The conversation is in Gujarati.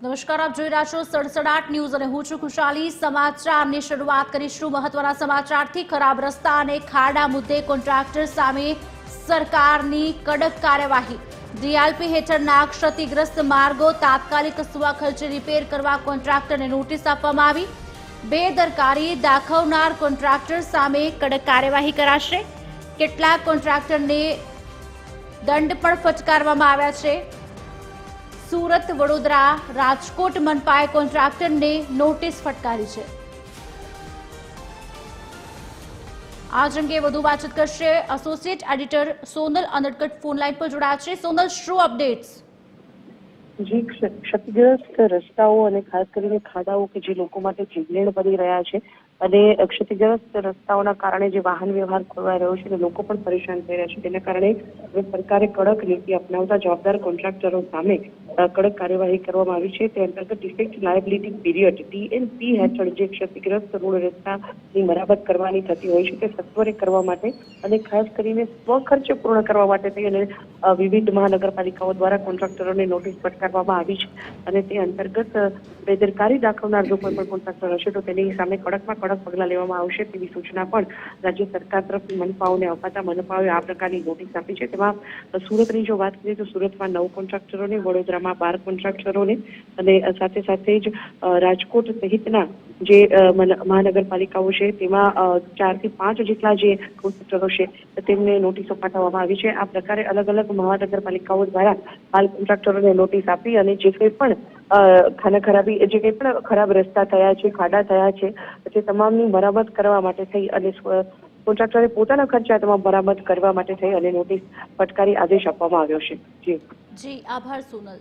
નમસ્કાર, આપ જોઈ રહ્યા છો સડસડાટ ન્યૂઝ અને હું છું ખુશાલી। સમાચારની શરૂઆત કરીશું મહત્વના સમાચારથી। ખરાબ રસ્તા અને ખાડા મુદ્દે કોન્ટ્રાક્ટર સામે સરકારની કડક કાર્યવાહી। ડીઆરપી હેઠળના ક્ષતિગ્રસ્ત માર્ગો તાત્કાલિક સ્વખર્ચે રિપેર કરવા કોન્ટ્રાક્ટરને નોટિસ આપવામાં આવી। બેદરકારી દાખવનાર કોન્ટ્રાક્ટર સામે કડક કાર્યવાહી કરાશે। કેટલાક કોન્ટ્રાક્ટરને દંડ પણ ફટકારવામાં આવ્યા છે। સુરત, વડોદરા, રાજકોટ મનપાએ કોન્ટ્રાક્ટરને નોટિસ ફટકારી છે। આ અંગે વધુ વાતચીત કરશે associate editor Sonal Anadkat phone line પર જોડાયા છે। સોનલ, શું અપડેટ્સ? જે ક્ષતિગ્રસ્ત રસ્તાઓ અને ખાસ કરીને ખાડાઓ કે જે લોકો માટે જીવલેણ બની રહ્યા છે અને ક્ષતિગ્રસ્ત રસ્તાઓના કારણે જે વાહન વ્યવહાર ખોરવાઈ રહ્યો છે અને લોકો પણ પરેશાન થઈ રહ્યા છે, તેના કારણે હવે સરકારે કડક નીતિ અપનાવતા જવાબદાર કોન્ટ્રાક્ટરો સામે કડક કાર્યવાહી કરવામાં આવી છે। તે અંતર્ગત ડિફેક્ટ લાયબિલિટી પીરિયડ DLP હેઠળ જે ક્ષતિગ્રસ્ત રોડ રસ્તાની મરામત કરવાની થતી હોય છે તે સત્વરે કરવા માટે અને ખાસ કરીને સ્વખર્ચે પૂર્ણ કરવા માટે થઈ અને વિવિધ મહાનગરપાલિકાઓ દ્વારા કોન્ટ્રાક્ટરોને નોટિસ ફટકારવામાં આવી છે અને તે અંતર્ગત બેદરકારી દાખવનાર જો કોઈ પણ કોન્ટ્રાક્ટર હશે તો તેની સામે કડકમાં કડક પગલાં લેવામાં આવશે તેવી સૂચના પણ રાજ્ય સરકાર તરફથી મનપાઓને અપાતા મનપાઓએ આ પ્રકારની નોટિસ આપી છે। તેમાં સુરતની જો વાત કરીએ તો સુરતમાં 9 કોન્ટ્રાક્ટરોને, વડોદરામાં 12 કોન્ટ્રાક્ટરોને અને સાથે સાથે જ રાજકોટ સહિતના જે મહાનગરપાલિકાઓ છે તેમાં 4 થી 5 જેટલા જે કોન્ટ્રાક્ટરો છે તેમને નોટિસો પાઠવવામાં આવી છે। આ પ્રકારે અલગ અલગ મહાનગરપાલિકાઓ દ્વારા હાલ કોન્ટ્રાક્ટરોને નોટિસ આપી અને જે કંઈ પણ જે કંઈ પણ ખરાબ રસ્તા થયા છે, ખાડા થયા છે, તે તમામની મરામત કરવા માટે થઈ અને કોન્ટ્રાક્ટરે પોતાના ખર્ચે આ તમામ મરામત કરવા માટે થઈ અને નોટિસ ફટકારી આદેશ આપવામાં આવ્યો છે। જી, આભાર સોનલ।